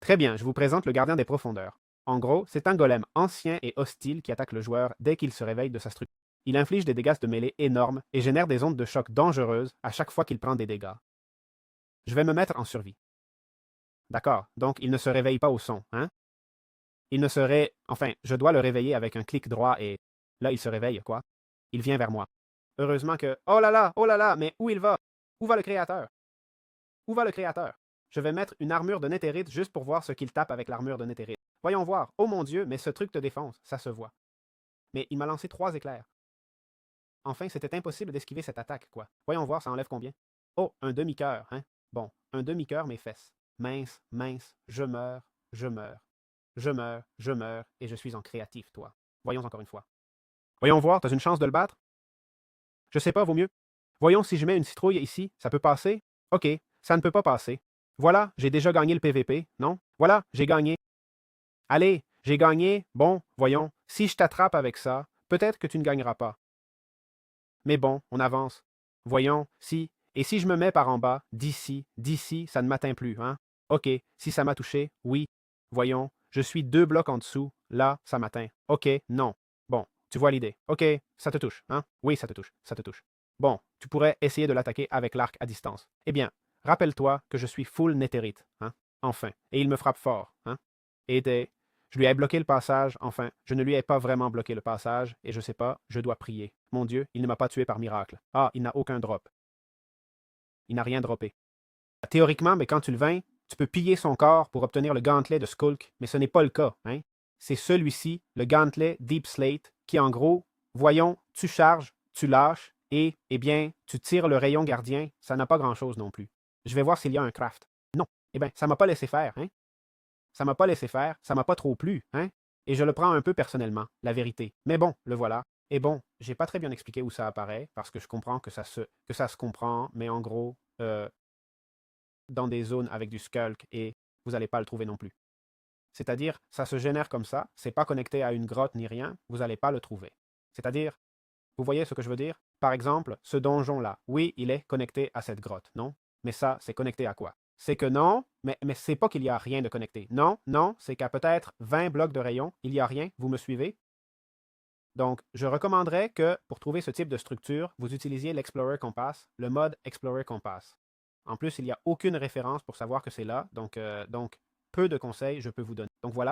Très bien, je vous présente le gardien des profondeurs. En gros, c'est un golem ancien et hostile qui attaque le joueur dès qu'il se réveille de sa structure. Il inflige des dégâts de mêlée énormes et génère des ondes de choc dangereuses à chaque fois qu'il prend des dégâts. Je vais me mettre en survie. D'accord, donc il ne se réveille pas au son, hein? Il ne serait... Enfin, je dois le réveiller avec un clic droit et... Là, il se réveille, quoi? Il vient vers moi. Heureusement que... oh là là, mais où il va? Où va le créateur? Où va le créateur? Je vais mettre une armure de Netherite juste pour voir ce qu'il tape avec l'armure de Netherite. Voyons voir. Oh mon Dieu, mais ce truc te défonce, ça se voit. Mais il m'a lancé 3 éclairs. Enfin, c'était impossible d'esquiver cette attaque, quoi. Voyons voir, ça enlève combien? Oh, un demi-cœur, hein? Bon, un demi-cœur, mes fesses. Mince, mince, je meurs, je meurs. Je meurs, je meurs, et je suis en créatif, toi. Voyons encore une fois. Voyons voir, t'as une chance de le battre? Je sais pas, vaut mieux. Voyons si je mets une citrouille ici, ça peut passer? Ok, ça ne peut pas passer. Voilà, j'ai déjà gagné le PVP, non? Voilà, j'ai gagné. Allez, j'ai gagné. Bon, voyons, si je t'attrape avec ça, peut-être que tu ne gagneras pas. Mais bon, on avance. Voyons, si. Et si je me mets par en bas, d'ici, ça ne m'atteint plus, hein? Ok, si ça m'a touché, oui. Voyons, je suis 2 blocs en dessous, là, ça m'atteint. Ok, non. Bon, tu vois l'idée. Ok, ça te touche, hein? Oui, ça te touche, ça te touche. Bon, tu pourrais essayer de l'attaquer avec l'arc à distance. Eh bien, rappelle-toi que je suis full netherite, hein? Enfin, et il me frappe fort, hein? Et je lui ai bloqué le passage, enfin, je ne lui ai pas vraiment bloqué le passage, et je sais pas, je dois prier. Mon Dieu, il ne m'a pas tué par miracle. Ah, il n'a aucun drop. Il n'a rien droppé. Théoriquement, mais quand tu le vaincre, tu peux piller son corps pour obtenir le gantelet de Skulk, mais ce n'est pas le cas, hein? C'est celui-ci, le gantelet Deep Slate, qui en gros, voyons, tu charges, tu lâches, et, eh bien, tu tires le rayon gardien, ça n'a pas grand-chose non plus. Je vais voir s'il y a un craft. Non. Eh bien, ça m'a pas laissé faire, hein? Ça m'a pas laissé faire, ça m'a pas trop plu, hein? Et je le prends un peu personnellement, la vérité. Mais bon, le voilà. Et bon, j'ai pas très bien expliqué où ça apparaît, parce que je comprends que ça se comprend, mais en gros, dans des zones avec du skulk, et vous n'allez pas le trouver non plus. C'est-à-dire, ça se génère comme ça, c'est pas connecté à une grotte ni rien, vous n'allez pas le trouver. C'est-à-dire, vous voyez ce que je veux dire? Par exemple, ce donjon-là, oui, il est connecté à cette grotte, non? Mais ça, c'est connecté à quoi? C'est que non, mais c'est pas qu'il y a rien de connecté. Non, non, c'est qu'à peut-être 20 blocs de rayon, il y a rien, vous me suivez? Donc, je recommanderais que, pour trouver ce type de structure, vous utilisiez l'Explorer Compass, le mode Explorer Compass. En plus, il n'y a aucune référence pour savoir que c'est là, donc peu de conseils je peux vous donner. Donc voilà.